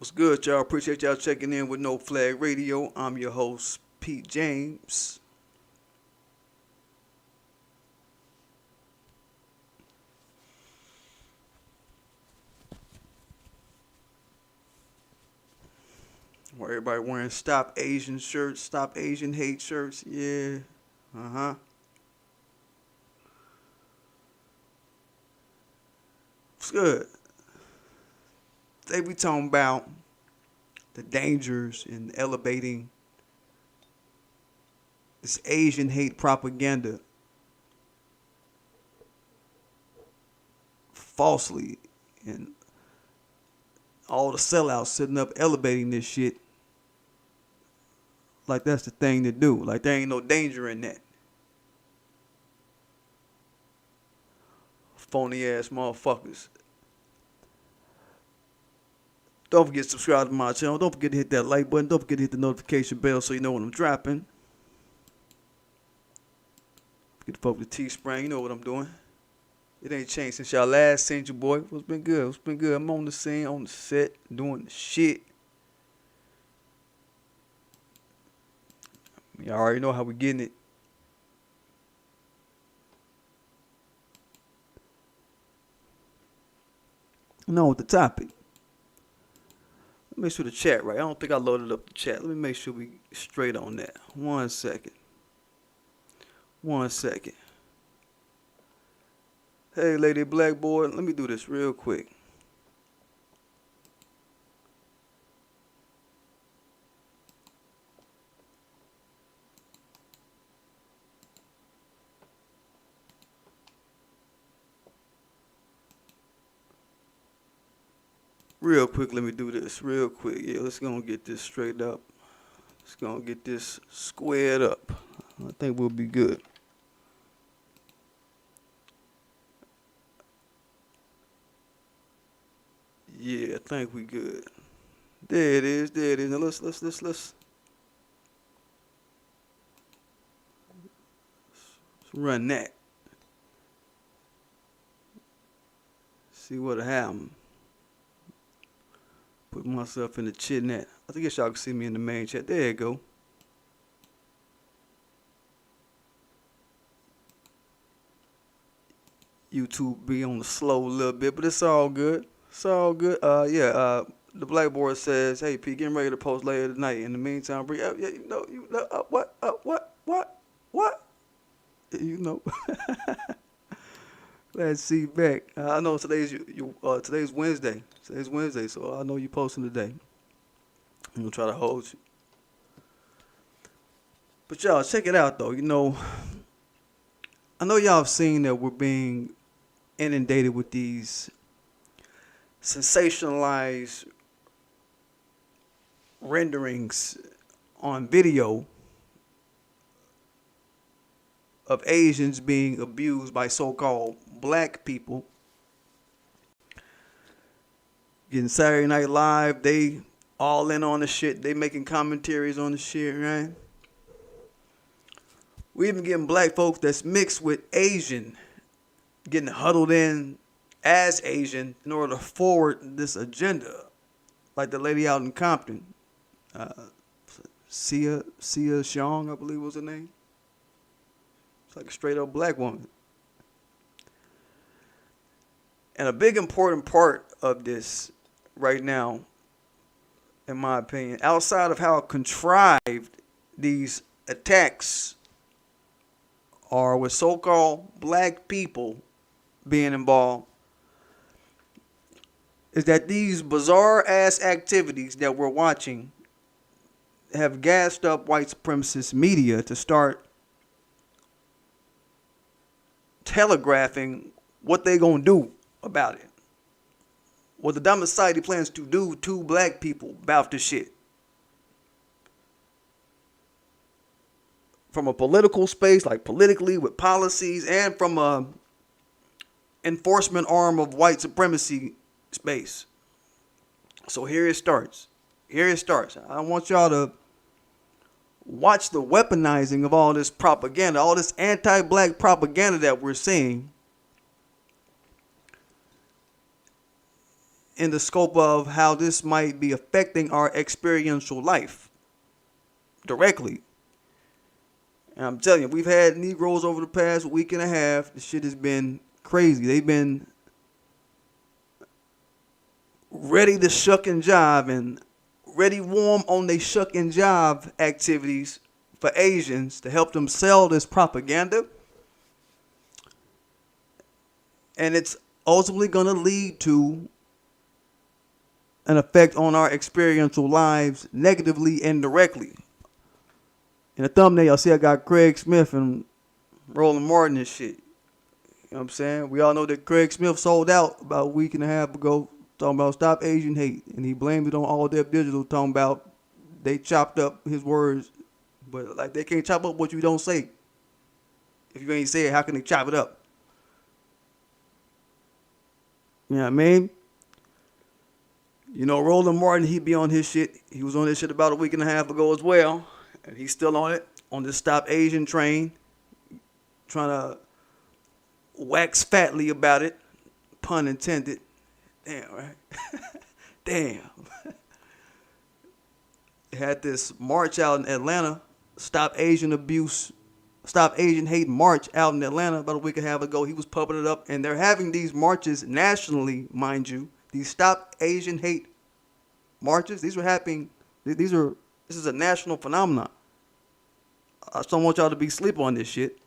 What's good, y'all? Appreciate y'all checking in with No Flag Radio. I'm your host, Pete James. Where everybody wearing Stop Asian shirts, Stop Asian Hate shirts. Yeah. What's good? Today we talking about the dangers in elevating this Asian hate propaganda falsely, and all the sellouts sitting up elevating this shit like that's the thing to do. Like there ain't no danger in that. Phony ass motherfuckers. Don't forget to subscribe to my channel. Don't forget to hit that like button. Don't forget to hit the notification bell so you know when I'm dropping. Get the fuck with the Teespring. You know what I'm doing. It ain't changed since y'all last seen you, boy. What's been good? What's been good? I'm on the scene, on the set, doing the shit. Y'all already know how we getting it. No, with the topic. Let me make sure the chat right. I don't think I loaded up the chat. Let me make sure we straight on that. 1 second. 1 second. Hey, Lady Blackboard, let me do this real quick. Real quick, let me do this real quick. Yeah, let's go and get this straight up. Let's go and get this squared up. I think we'll be good. Yeah, I think we good. There it is. There it is. Now let's run that. See what happened. Put myself in the chat net. I guess y'all can see me in the main chat. There you go. YouTube be on the slow a little bit, but it's all good. It's all good. The Blackboard says, "Hey, P, getting ready to post later tonight. In the meantime, bring up, yeah, you know, what? You know." Glad to see you back. I know today's Wednesday. Today's Wednesday, so I know you posting today. I'm gonna try to hold you. But y'all, check it out though. You know, I know y'all have seen that we're being inundated with these sensationalized renderings on video of Asians being abused by so-called black people. Getting Saturday Night Live, they all in on the shit. They making commentaries on the shit, right? We even getting black folks that's mixed with Asian getting huddled in as Asian in order to forward this agenda. Like the lady out in Compton, Sia Xiong, I believe was her name. It's like a straight up black woman. And a big important part of this right now, in my opinion, outside of how contrived these attacks are with so-called black people being involved, is that these bizarre ass activities that we're watching have gassed up white supremacist media to start telegraphing what they gonna do about it. What the Dominant Society plans to do to black people about this shit. From a political space, like politically with policies, and from a enforcement arm of white supremacy space. So here it starts. I want y'all to watch the weaponizing of all this propaganda, all this anti-black propaganda that we're seeing in the scope of how this might be affecting our experiential life directly. And I'm telling you, we've had Negroes over the past week and a half. The shit has been crazy. They've been ready to shuck and jive and ready warm on they shuck and jive activities for Asians to help them sell this propaganda. And it's ultimately going to lead to an effect on our experiential lives negatively and directly. In the thumbnail, y'all see I got Craig Smith and Roland Martin and shit. You know what I'm saying? We all know that Craig Smith sold out about a week and a half ago, talking about stop Asian hate. And he blamed it on All Dep Digital, talking about they chopped up his words. But like, they can't chop up what you don't say. If you ain't say it, how can they chop it up? You know what I mean? You know, Roland Martin, he be on his shit. He was on his shit about a week and a half ago as well. And he's still on it, on this Stop Asian train. Trying to wax fatly about it. Pun intended. Damn, right? Damn. Had this march out in Atlanta. Stop Asian Abuse. Stop Asian Hate march out in Atlanta about a week and a half ago. He was pumping it up. And they're having these marches nationally, mind you. These Stop Asian Hate marches. These are happening. This is a national phenomenon. I just don't want y'all to be asleep on this shit.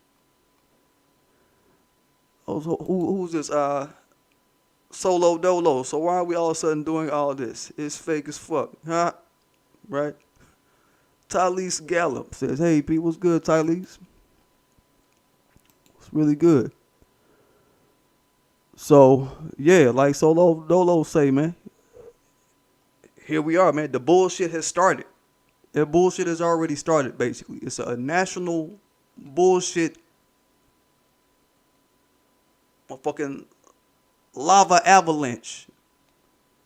Oh, so who's this? Solo Dolo. So why are we all of a sudden doing all this? It's fake as fuck. Huh? Right? Tylese Gallup says, hey, Pete, what's good, Tylese? It's really good. So, yeah, like Solo Dolo say, man. Here we are, man. The bullshit has started. The bullshit has already started, basically. It's a national bullshit, a fucking lava avalanche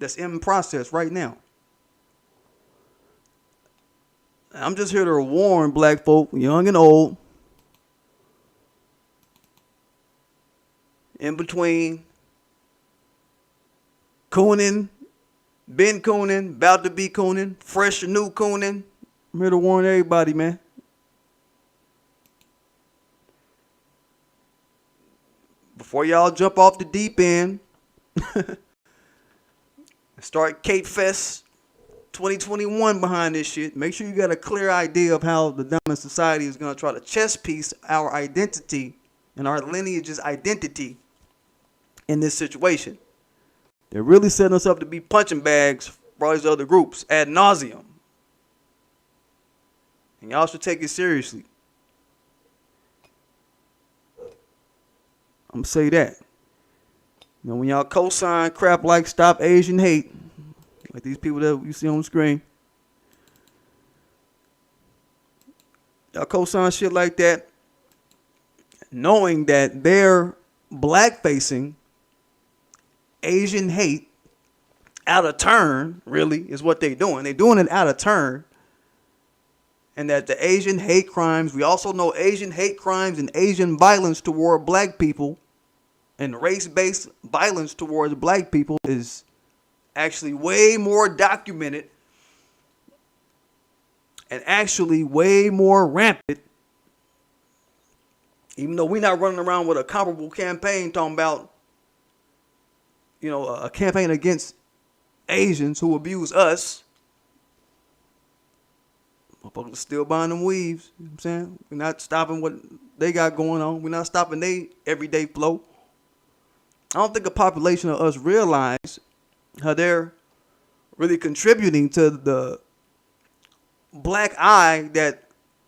that's in process right now. I'm just here to warn black folk, young and old, in between, cooning, been cooning, about to be cooning, fresh or new cooning. I'm here to warn everybody, man. Before y'all jump off the deep end, start Cape Fest 2021 behind this shit. Make sure you got a clear idea of how the dominant society is going to try to chess piece our identity and our lineage's identity in this situation. They're really setting us up to be punching bags for all these other groups ad nauseum. And y'all should take it seriously. I'm going to say that. You know, when y'all co-sign crap like Stop Asian Hate, like these people that you see on the screen, y'all co-sign shit like that, knowing that they're black-facing Asian hate out of turn, really, is what they're doing. They're doing it out of turn. And that the Asian hate crimes, we also know Asian hate crimes and Asian violence toward black people and race-based violence towards black people is actually way more documented and actually way more rampant. Even though we're not running around with a comparable campaign talking about, you know, a campaign against Asians who abuse us. Motherfuckers still buying them weaves. You know what I'm saying? We're not stopping what they got going on. We're not stopping their everyday flow. I don't think a population of us realize how they're really contributing to the black eye that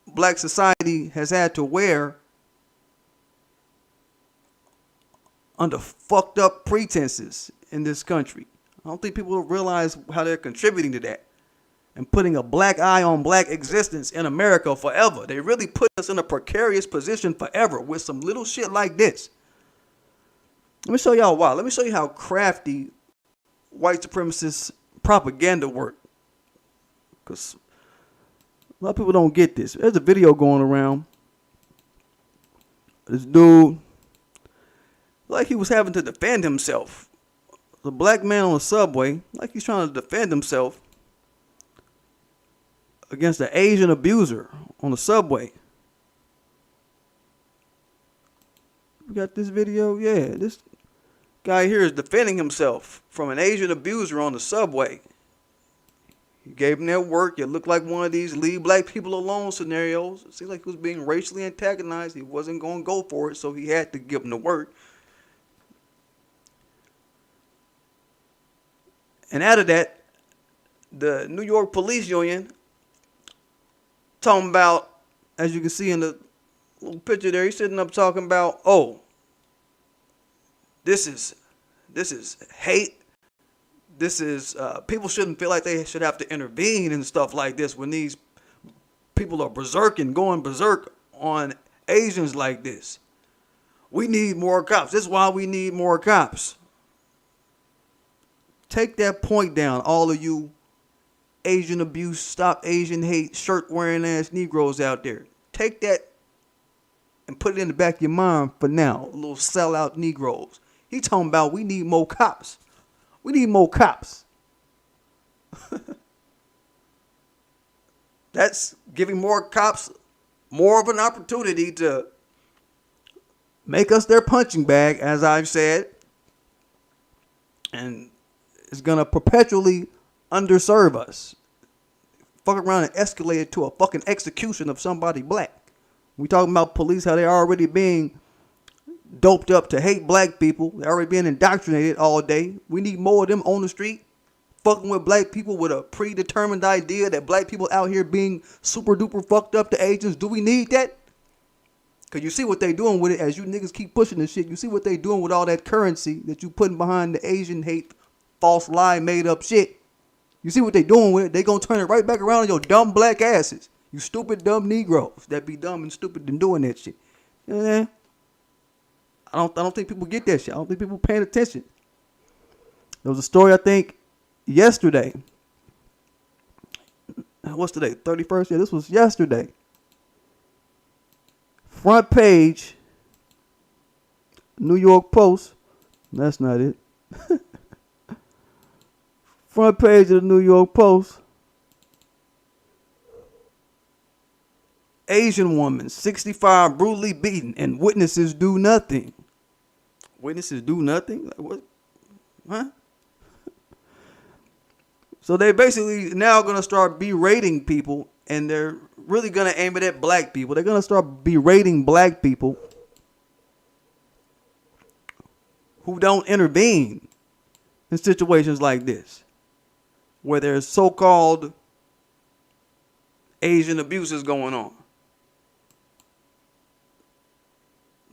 black society has had to wear under fucked up pretenses in this country. I don't think people realize how they're contributing to that and putting a black eye on black existence in America forever. They really put us in a precarious position forever with some little shit like this. Let me show y'all why. Let me show you how crafty white supremacist propaganda work. Because a lot of people don't get this. There's a video going around. This dude, like he was having to defend himself. The black man on the subway, like he's trying to defend himself against an Asian abuser on the subway. We got this video? Yeah, this guy here is defending himself from an Asian abuser on the subway. He gave him that work. It looked like one of these leave black people alone scenarios. It seemed like he was being racially antagonized. He wasn't going to go for it, so he had to give him the work. And out of that, the New York Police Union talking about, as you can see in the little picture there, he's sitting up talking about, oh, this is hate. This is, people shouldn't feel like they should have to intervene and stuff like this when these people are berserking, going berserk on Asians like this. We need more cops. This is why we need more cops. Take that point down, all of you Asian abuse, stop Asian hate, shirt wearing ass Negroes out there. Take that and put it in the back of your mind for now. Little sellout Negroes. He talking about we need more cops. We need more cops. That's giving more cops more of an opportunity to make us their punching bag, as I've said. And it's going to perpetually underserve us. Fuck around and escalate it to a fucking execution of somebody black. We talking about police, how they're already being doped up to hate black people. They're already being indoctrinated all day. We need more of them on the street, fucking with black people with a predetermined idea that black people out here being super duper fucked up to Asians. Do we need that? Because you see what they doing with it as you niggas keep pushing this shit. You see what they doing with all that currency that you putting behind the Asian hate, false lie, made up shit. You see what they doing with it. They gonna turn it right back around on your dumb black asses. You stupid dumb Negroes that be dumb and stupid and doing that shit. You know what I'm saying? I don't think people get that shit. I don't think people paying attention. There was a story, I think, yesterday. What's today? 31st? Yeah, this was yesterday. Front page, New York Post. That's not it. Front page of the New York Post. Asian woman, 65, brutally beaten, and witnesses do nothing. Witnesses do nothing? Like what? Huh? So they basically now going to start berating people, and they're really going to aim it at black people. They're going to start berating black people who don't intervene in situations like this, where there's so-called Asian abuses going on.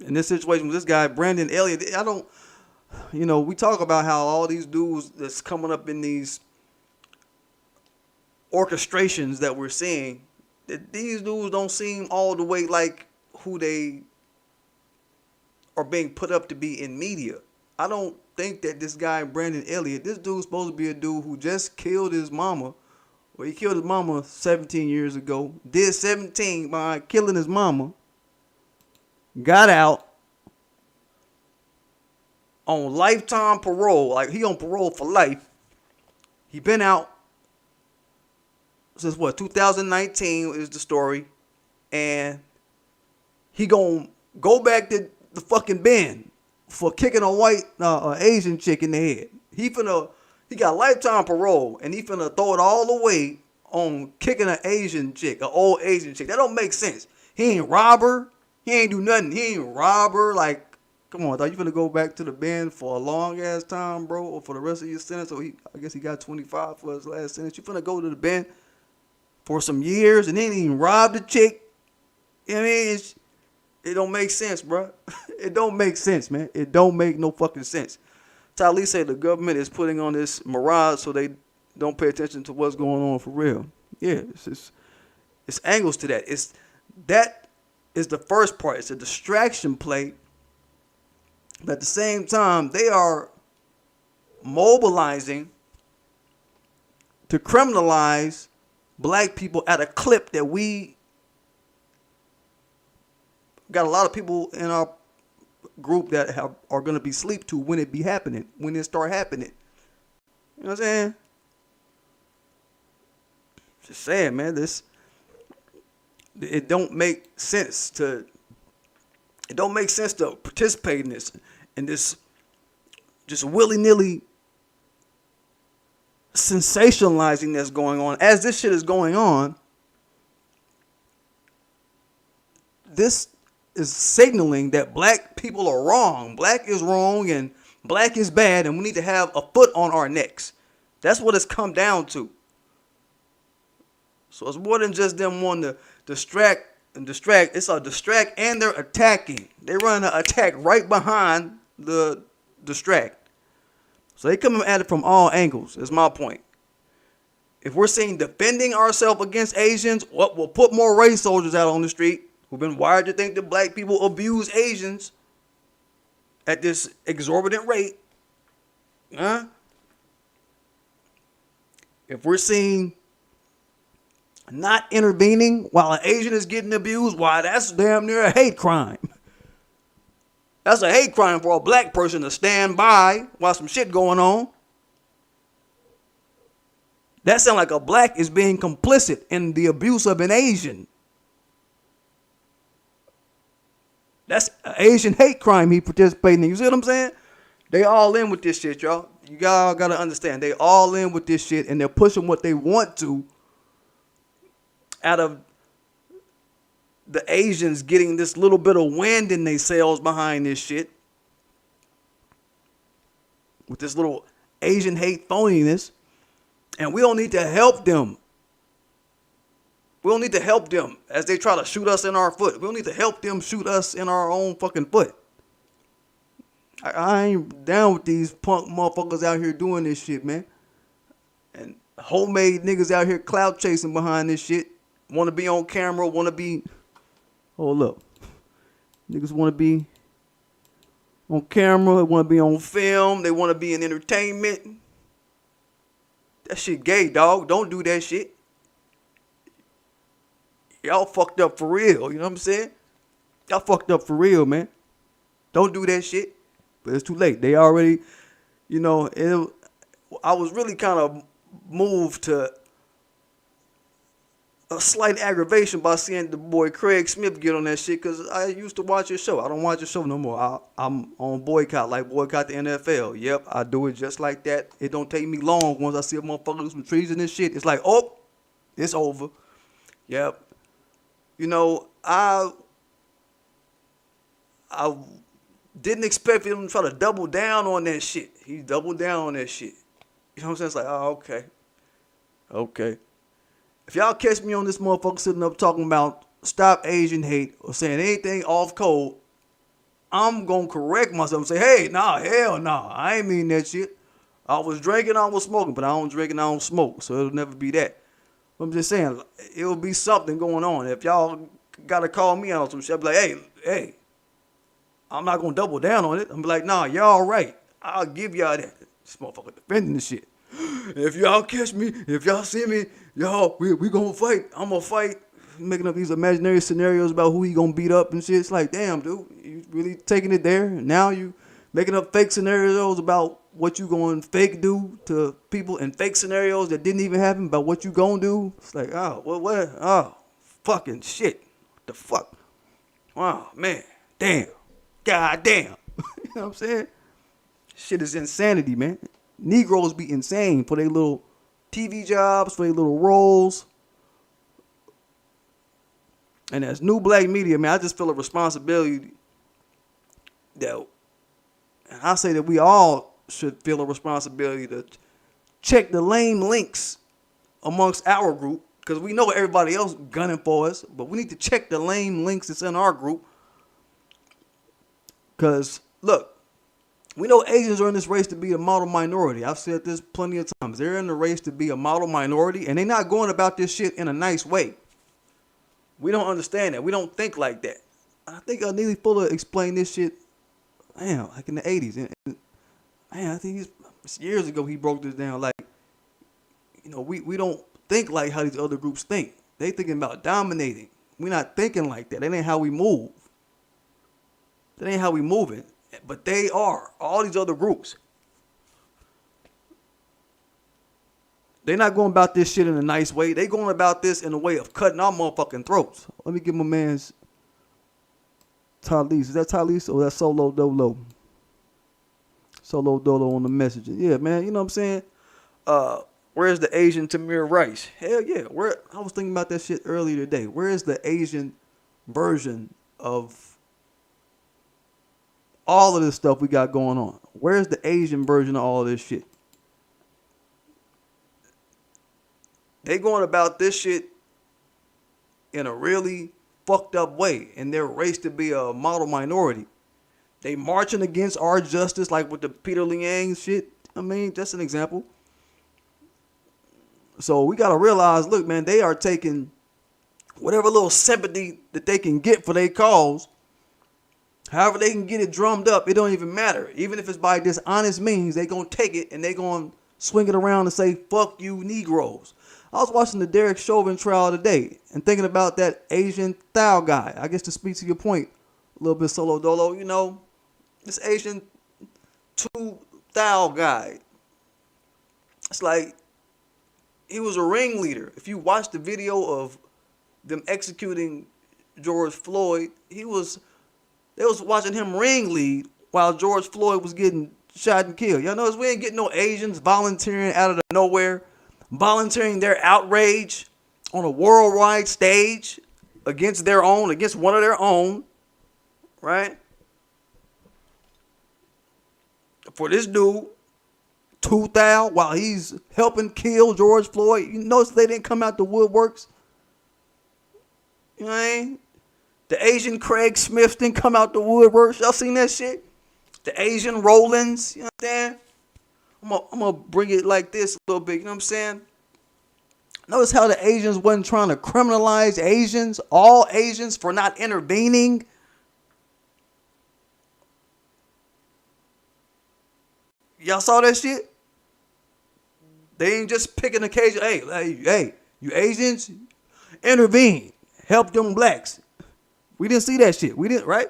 In this situation with this guy, Brandon Elliott, we talk about how all these dudes that's coming up in these orchestrations that we're seeing, that these dudes don't seem all the way like who they are being put up to be in media. I don't think that this guy, Brandon Elliott, this dude's supposed to be a dude who just killed his mama. Well, he killed his mama 17 years ago, did 17 by killing his mama. Got out on lifetime parole. Like, he on parole for life. He been out since 2019 is the story. And he gonna go back to the fucking bin for kicking a white Asian chick in the head. He got lifetime parole, and he finna throw it all away on kicking an Asian chick, an old Asian chick. That don't make sense. He ain't rob her. He ain't do nothing. He ain't rob her. Like, come on, thought you finna go back to the bin for a long ass time, bro, or for the rest of your sentence? So I guess he got 25 for his last sentence. You finna go to the bin for some years and then he even robbed the chick. You know what I mean? It don't make sense, bro. It don't make sense, man. It don't make no fucking sense. Talib said the government is putting on this mirage so they don't pay attention to what's going on for real. Yeah, it's angles to that. That is the first part. It's a distraction play. But at the same time, they are mobilizing to criminalize black people at a clip that we got a lot of people in our group that are going to be sleep to when it be happening, when it start happening. You know what I'm saying? Just saying, man, it don't make sense to participate in this just willy-nilly sensationalizing that's going on. As this shit is going on, this is signaling that black people are wrong. Black is wrong and black is bad, and we need to have a foot on our necks. That's what it's come down to. So it's more than just them wanting to distract. It's a distract, and they're attacking. They're running an attack right behind the distract. So they coming at it from all angles, is my point. If we're seeing defending ourselves against Asians, we'll put more race soldiers out on the street who've been wired to think that black people abuse Asians at this exorbitant rate. Huh? If we're seeing not intervening while an Asian is getting abused, why, that's damn near a hate crime. That's a hate crime for a black person to stand by while some shit going on. That sounds like a black is being complicit in the abuse of an Asian. That's an Asian hate crime he participating in. You see what I'm saying? They all in with this shit, y'all. You all got to understand. They all in with this shit, and they're pushing what they want to out of the Asians getting this little bit of wind in their sails behind this shit. With this little Asian hate phoniness. And we don't need to help them. We don't need to help them as they try to shoot us in our foot. We don't need to help them shoot us in our own fucking foot. I ain't down with these punk motherfuckers out here doing this shit, man. And homemade niggas out here clout chasing behind this shit. Want to be on camera, want to be... Hold up. Niggas want to be on camera, they want to be on film, they want to be in entertainment. That shit gay, dog. Don't do that shit. Y'all fucked up for real, you know what I'm saying? Y'all fucked up for real, man. Don't do that shit. But it's too late. They already, you know, I was really kind of moved to a slight aggravation by seeing the boy Craig Smith get on that shit, because I used to watch his show. I don't watch his show no more. I'm on boycott, like boycott the NFL. Yep, I do it just like that. It don't take me long once I see a motherfucker do some treason and shit. It's like, oh, it's over. Yep. You know, I didn't expect him to try to double down on that shit. He doubled down on that shit. You know what I'm saying? It's like, oh, okay. Okay. If y'all catch me on this motherfucker sitting up talking about stop Asian hate or saying anything off code, I'm going to correct myself and say, hey, nah, hell nah. I ain't mean that shit. I was drinking, I was smoking, but I don't drink and I don't smoke, so it'll never be that. I'm just saying, it'll be something going on. If y'all got to call me out on some shit, I'll be like, hey, I'm not going to double down on it. I'm be like, nah, y'all right. I'll give y'all that. This motherfucker defending this shit. If y'all catch me, if y'all see me, y'all, we gonna fight. I'm gonna fight. Making up these imaginary scenarios about who he gonna beat up and shit. It's like, damn, dude, you really taking it there? Now you making up fake scenarios about what you going to fake do to people, and fake scenarios that didn't even happen about what you gonna do. It's like, oh, what? Oh, fucking shit. What the fuck? Wow, man. Damn. God damn. You know what I'm saying? Shit is insanity, man. Negros be insane for their little TV jobs, for their little roles. And as new black media, man, I just feel a responsibility that, and I say that we all should feel a responsibility to check the lame links amongst our group, because we know everybody else gunning for us, but we need to check the lame links that's in our group. Because, look, we know Asians are in this race to be a model minority. I've said this plenty of times. They're in the race to be a model minority, and they're not going about this shit in a nice way. We don't understand that. We don't think like that. I think Neely Fuller explained this shit, man, like in the 80s. And man, I think years ago he broke this down. Like, you know, we don't think like how these other groups think. They thinking about dominating. We're not thinking like that. That ain't how we move. That ain't how we moving. But they are. All these other groups. They're not going about this shit in a nice way. They going about this in a way of cutting our motherfucking throats. Let me give my man's Talise. Is that Talise or that Solo Dolo? Solo Dolo on the message. Yeah, man. You know what I'm saying? Where's the Asian Tamir Rice? Hell yeah. I was thinking about that shit earlier today. Where is the Asian version of all of this stuff we got going on? Where's the Asian version of all of this shit? They going about this shit in a really fucked up way in their race to be a model minority. They marching against our justice like with the Peter Liang shit. I mean, just an example. So we got to realize, look, man, they are taking whatever little sympathy that they can get for their cause. However they can get it drummed up, it don't even matter. Even if it's by dishonest means, they going to take it and they going to swing it around and say, fuck you Negroes. I was watching the Derek Chauvin trial today and thinking about that Asian Thao guy. I guess to speak to your point a little bit, Solo Dolo, you know, this Asian Thao guy. It's like he was a ringleader. If you watch the video of them executing George Floyd, they was watching him ringlead while George Floyd was getting shot and killed. Y'all notice we ain't getting no Asians volunteering out of nowhere, volunteering their outrage on a worldwide stage against one of their own, right? For this dude, Thao, while he's helping kill George Floyd, you notice they didn't come out the woodworks. You know what I mean? The Asian Craig Smith didn't come out the woodworks. Y'all seen that shit? The Asian Rollins, you know what I'm saying? I'm going to bring it like this a little bit, you know what I'm saying? Notice how the Asians wasn't trying to criminalize Asians, all Asians, for not intervening. Y'all saw that shit? They ain't just picking occasion. Hey, you Asians, intervene. Help them blacks. We didn't see that shit. We didn't, right?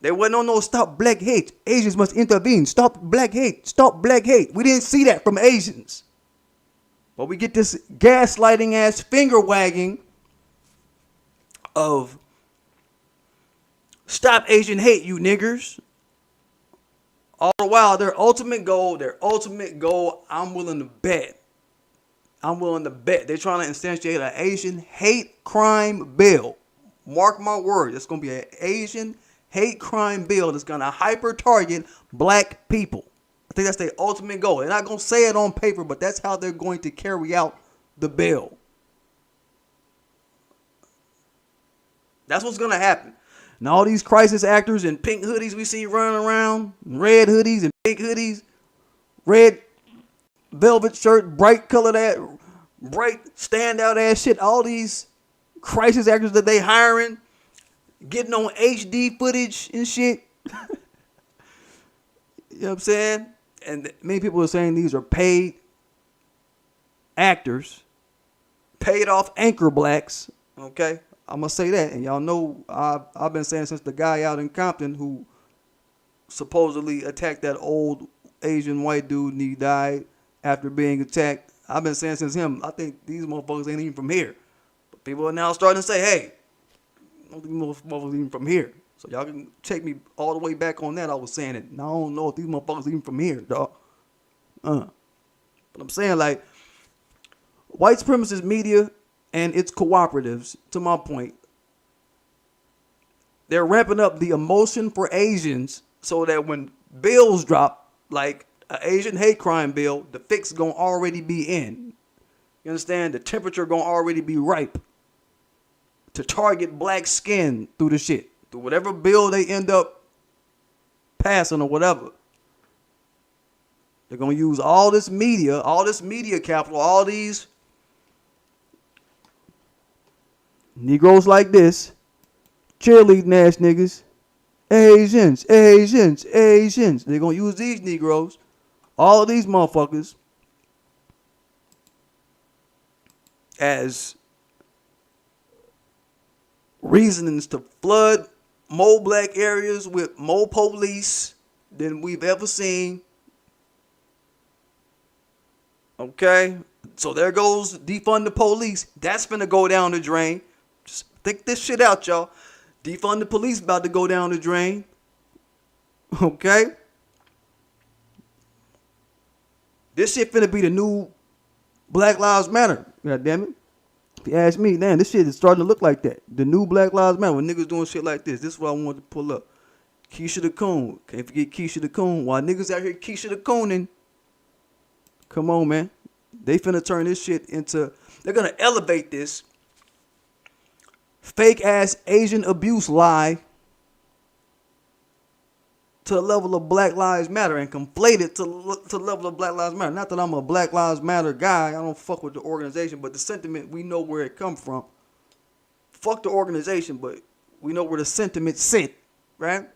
They wasn't on no stop black hate. Asians must intervene. Stop black hate. Stop black hate. We didn't see that from Asians. But we get this gaslighting ass finger wagging of stop Asian hate, you niggers. All the while, their ultimate goal, I'm willing to bet. They're trying to instantiate an Asian hate crime bill. Mark my word, it's going to be an Asian hate crime bill that's going to hyper target black people. I think that's their ultimate goal. They're not going to say it on paper, but that's how they're going to carry out the bill. That's what's going to happen. And all these crisis actors in pink hoodies we see running around, red hoodies and pink hoodies, red velvet shirt, bright colored ass, bright standout ass shit. All these crisis actors that they hiring, getting on HD footage and shit. You know what I'm saying? And many people are saying these are paid actors, paid off anchor blacks. Okay, I'm gonna say that, and y'all know I've been saying since the guy out in Compton who supposedly attacked that old Asian white dude and he died after being attacked. I've been saying since him, I think these motherfuckers ain't even from here. But people are now starting to say, hey, I don't think these motherfuckers even from here. So y'all can check me all the way back on that. I was saying it. Now I don't know if these motherfuckers even from here, dog. But I'm saying, like, white supremacist media and its cooperatives, to my point, they're ramping up the emotion for Asians so that when bills drop, like an Asian hate crime bill, the fix gonna already be in. You understand? The temperature gonna already be ripe to target black skin through the shit. Through whatever bill they end up passing or whatever. They're going to use all this media capital, all these Negroes like this, cheerleading ass niggas, Asians. They're going to use these Negroes, all of these motherfuckers, as reasonings to flood more black areas with more police than we've ever seen. Okay? So there goes defund the police. That's finna go down the drain. Just think this shit out, y'all. Defund the police about to go down the drain. Okay? This shit finna be the new Black Lives Matter. God damn it. If you ask me, damn, this shit is starting to look like that. The new Black Lives Matter. When niggas doing shit like this. This is what I wanted to pull up. Keisha the Coon. Can't forget Keisha the Coon. While niggas out here Keisha the Cooning. Come on, man. They finna turn this shit into... They're gonna elevate this fake ass Asian abuse lie to the level of Black Lives Matter and conflate it to the level of Black Lives Matter. Not that I'm a Black Lives Matter guy. I don't fuck with the organization, but the sentiment, we know where it come from. Fuck the organization, but we know where the sentiment sit, right?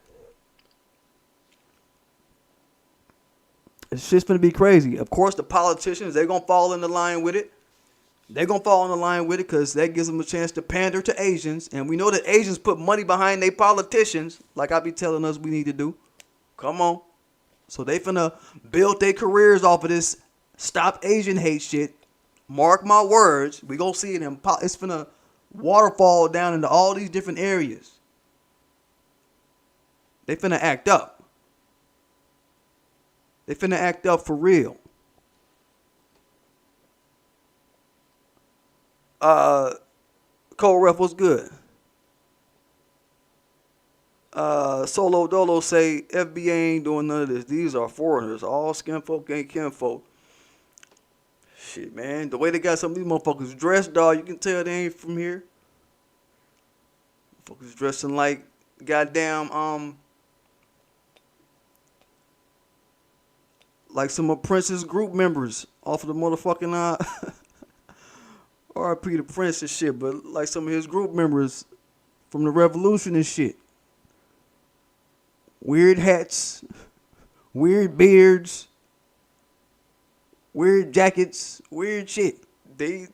It's just gonna be crazy. Of course, the politicians, they're gonna fall in the line with it. They're gonna fall in the line with it because that gives them a chance to pander to Asians. And we know that Asians put money behind their politicians, like I be telling us we need to do. Come on. So they finna build their careers off of this stop Asian hate shit. Mark my words. We gonna see it in, it's finna waterfall down into all these different areas. They finna act up. They finna act up for real. Cole Ref, what's good? Solo Dolo say FBA ain't doing none of this. These are foreigners. All skin folk ain't kinfolk. Shit, man. The way they got some of these motherfuckers dressed, dog, you can tell they ain't from here. Motherfuckers dressing like goddamn, like some of Prince's group members off of the motherfucking, RIP to Prince and shit, but like some of his group members from the revolution and shit. Weird hats, weird beards, weird jackets, weird shit. They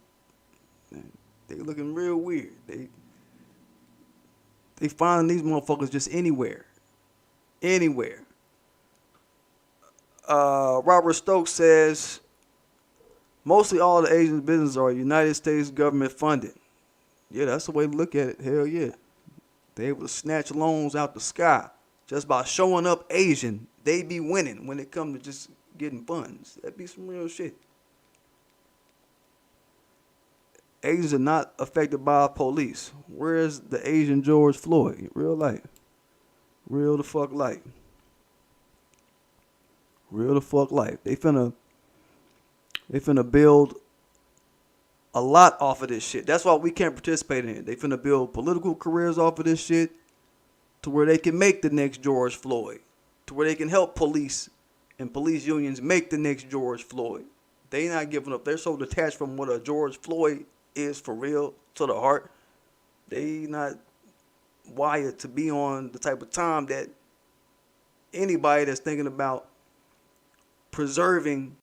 looking real weird. They find these motherfuckers just anywhere. Anywhere. Robert Stokes says, mostly all the Asian businesses are United States government funded. Yeah, that's the way to look at it. Hell yeah. They able to snatch loans out the sky. Just by showing up Asian, they be winning when it comes to just getting funds. That'd be some real shit. Asians are not affected by police. Where's the Asian George Floyd? Real life. Real the fuck life. Real the fuck life. They finna build a lot off of this shit. That's why we can't participate in it. They finna build political careers off of this shit to where they can make the next George Floyd. To where they can help police and police unions make the next George Floyd. They not giving up. They're so detached from what a George Floyd is for real to the heart. They not wired to be on the type of time that anybody that's thinking about preserving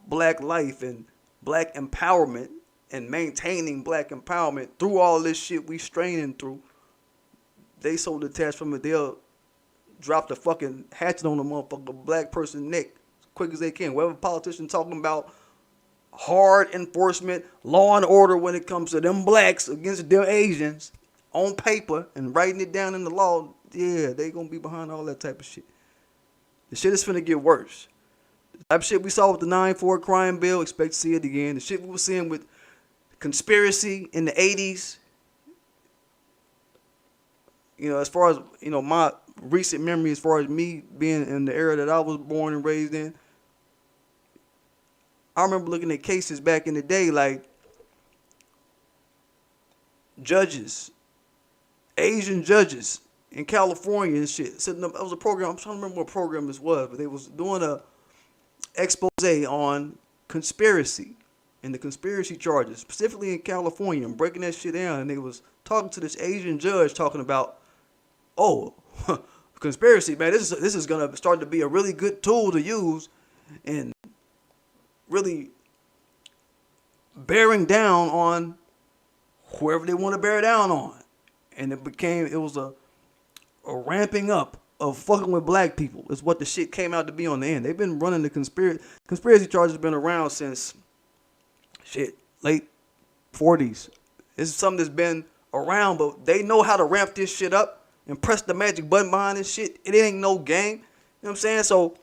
black life and black empowerment and maintaining black empowerment through all this shit we straining through. They so detached from it, they'll drop the fucking hatchet on the motherfucker black person's neck as quick as they can. Whatever politician talking about hard enforcement, law and order when it comes to them blacks against them Asians on paper and writing it down in the law, yeah, they gonna be behind all that type of shit. The shit is finna get worse. The type of shit we saw with the 9/4 crime bill, expect to see it again. The shit we were seeing with conspiracy in the 80s. You know, as far as, you know, my recent memory, as far as me being in the era that I was born and raised in, I remember looking at cases back in the day like judges, Asian judges in California and shit. So it was a program, I'm trying to remember what program this was, but they was doing a expose on conspiracy and the conspiracy charges, specifically in California, and breaking that shit down. And they was talking to this Asian judge talking about, oh, conspiracy, man, this is going to start to be a really good tool to use in really bearing down on whoever they want to bear down on. And it was a ramping up of fucking with black people is what the shit came out to be on the end. They've been running the conspiracy charges have been around since shit, late 40s. This is something that's been around, but they know how to ramp this shit up and press the magic button behind this shit. It ain't no game. You know what I'm saying? So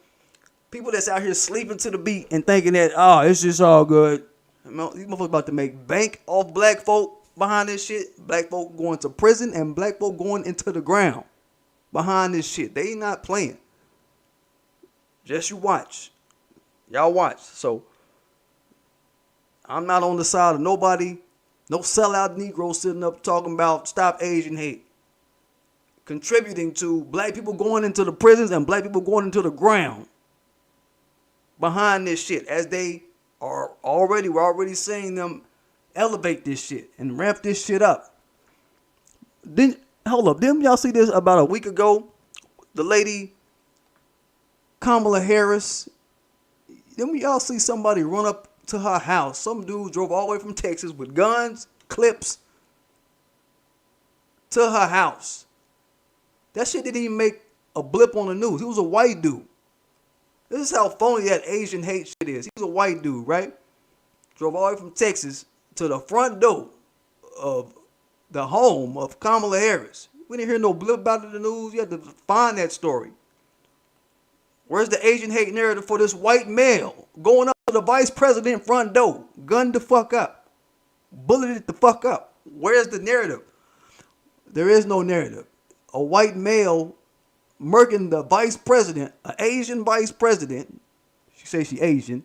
people that's out here sleeping to the beat and thinking that, oh, it's just all good. These motherfuckers about to make bank off black folk behind this shit. Black folk going to prison and black folk going into the ground behind this shit. They not playing. Just you watch. Y'all watch. So I'm not on the side of nobody. No sellout Negro sitting up talking about stop Asian hate. Contributing to black people going into the prisons and black people going into the ground behind this shit as they are already, we're already seeing them elevate this shit and ramp this shit up. Then, hold up, didn't y'all see this about a week ago? The lady, Kamala Harris, didn't y'all see somebody run up to her house? Some dude drove all the way from Texas with guns, clips, to her house. That shit didn't even make a blip on the news. He was a white dude. This is how phony that Asian hate shit is. He was a white dude, right? Drove all the way from Texas to the front door of the home of Kamala Harris. We didn't hear no blip about it in the news. You had to find that story. Where's the Asian hate narrative for this white male going up to the vice president front door, gunned the fuck up, bulleted the fuck up? Where's the narrative? There is no narrative. A white male murking the vice president, an Asian vice president, she say she Asian,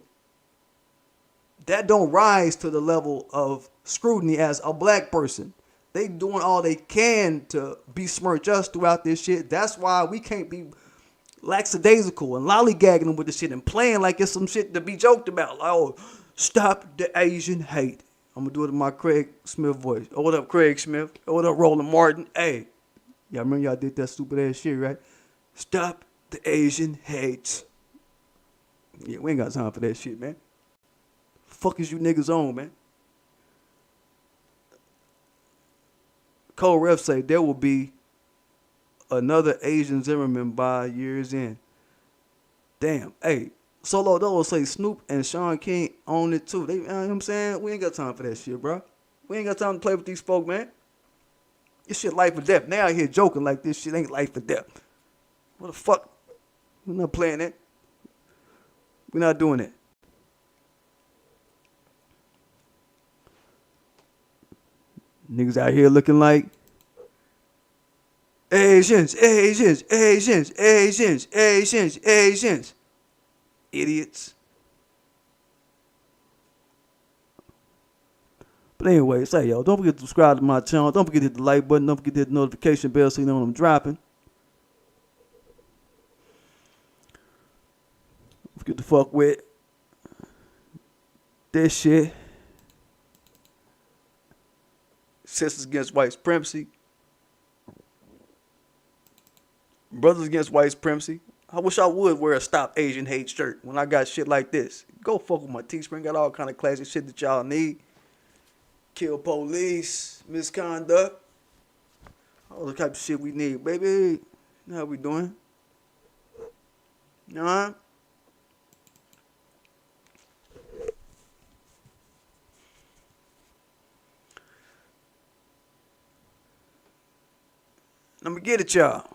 that don't rise to the level of scrutiny as a black person. They doing all they can to besmirch us throughout this shit. That's why we can't be lackadaisical and lollygagging them with the shit and playing like it's some shit to be joked about. Like, oh, stop the Asian hate. I'm gonna do it in my Craig Smith voice. Oh, what up, Craig Smith? Oh, what up, Roland Martin? Hey, y'all remember y'all did that stupid ass shit, right? Stop the Asian hate. Yeah, we ain't got time for that shit, man. Fuck is you niggas on, man? Co-ref say there will be another Asian Zimmerman by year's end. Damn. Hey, Solo Dolo say Snoop and Sean King own it too. They, you know what I'm saying? We ain't got time for that shit, bro. We ain't got time to play with these folk, man. This shit life or death. Now I hear joking like this shit ain't life or death. What the fuck? We're not playing that. We're not doing that. Niggas out here looking like Asians, Asians, Asians, Asians, Asians, Asians. Idiots. But anyway, say y'all, don't forget to subscribe to my channel. Don't forget to hit the like button. Don't forget to hit the notification bell so you know when I'm dropping. Don't forget to fuck with this shit. Sisters Against White Supremacy. Brothers Against White Supremacy. I wish I would wear a Stop Asian Hate shirt when I got shit like this. Go fuck with my Teespring. Got all kind of classic shit that y'all need. Kill police, misconduct. All the type of shit we need, baby. You know how we doing? You know what I mean? Let me get it, y'all.